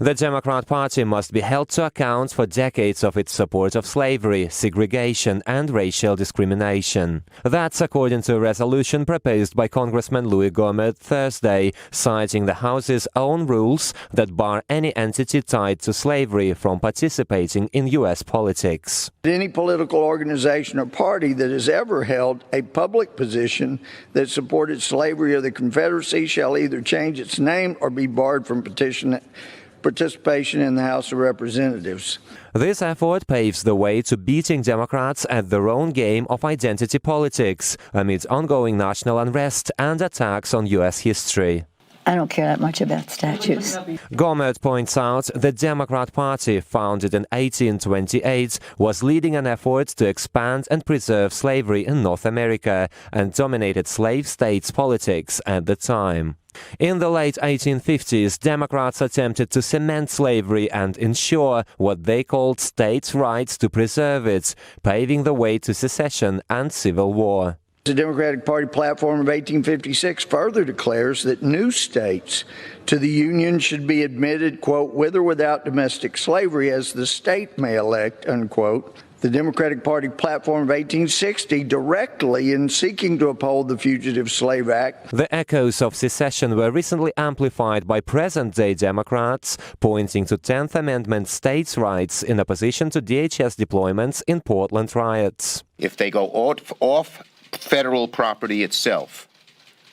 The Democrat Party must be held to account for decades of its support of slavery, segregation and racial discrimination. That's according to a resolution proposed by Congressman Louis Gohmert Thursday, citing the House's own rules that bar any entity tied to slavery from participating in U.S. politics. Any political organization or party that has ever held a public position that supported slavery or the Confederacy shall either change its name or be barred from participation in the House of Representatives. This effort paves the way to beating Democrats at their own game of identity politics amid ongoing national unrest and attacks on U.S. history. I don't care that much about statues. Gohmert points out the Democrat Party, founded in 1828, was leading an effort to expand and preserve slavery in North America and dominated slave states' politics at the time. In the late 1850s, Democrats attempted to cement slavery and ensure what they called states' rights to preserve it, paving the way to secession and civil war. The Democratic Party platform of 1856 further declares that new states to the Union should be admitted, quote, with or without domestic slavery as the state may elect, unquote. The Democratic Party platform of 1860 directly in seeking to uphold the Fugitive Slave Act. The echoes of secession were recently amplified by present-day Democrats, pointing to 10th Amendment states' rights in opposition to DHS deployments in Portland riots. If they go off federal property itself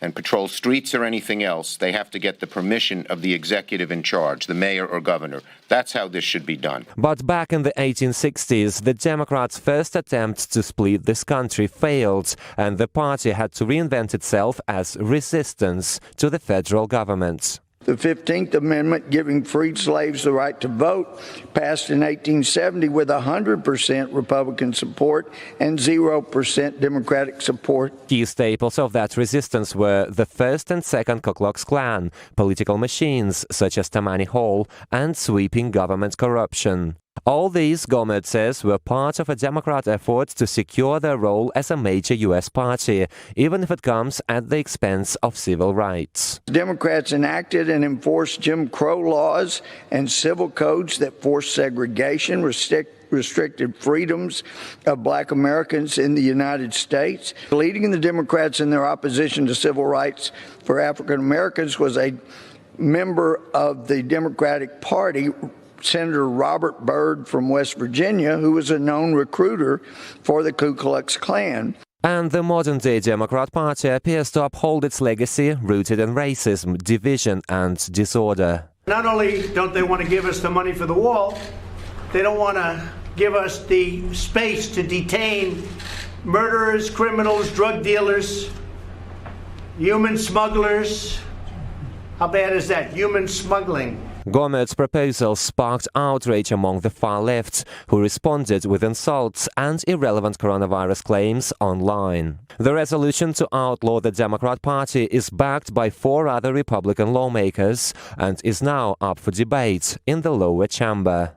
and patrol streets or anything else, they have to get the permission of the executive in charge, the mayor or governor. That's how this should be done. But back in the 1860s, the Democrats' first attempt to split this country failed, and the party had to reinvent itself as resistance to the federal government. The 15th Amendment, giving freed slaves the right to vote, passed in 1870 with 100% Republican support and 0% Democratic support. Key staples of that resistance were the First and Second Ku Klux Klan, political machines such as Tammany Hall, and sweeping government corruption. All these, Gohmert says, were part of a Democrat effort to secure their role as a major U.S. party, even if it comes at the expense of civil rights. Democrats enacted and enforced Jim Crow laws and civil codes that forced segregation, restricted freedoms of black Americans in the United States. Leading the Democrats in their opposition to civil rights for African Americans was a member of the Democratic Party, Senator Robert Byrd from West Virginia, who was a known recruiter for the Ku Klux Klan. And the modern-day Democrat Party appears to uphold its legacy rooted in racism, division and disorder. Not only don't they want to give us the money for the wall, they don't want to give us the space to detain murderers, criminals, drug dealers, human smugglers. How bad is that? Human smuggling. Gohmert's proposal sparked outrage among the far left, who responded with insults and irrelevant coronavirus claims online. The resolution to outlaw the Democrat Party is backed by 4 other Republican lawmakers and is now up for debate in the lower chamber.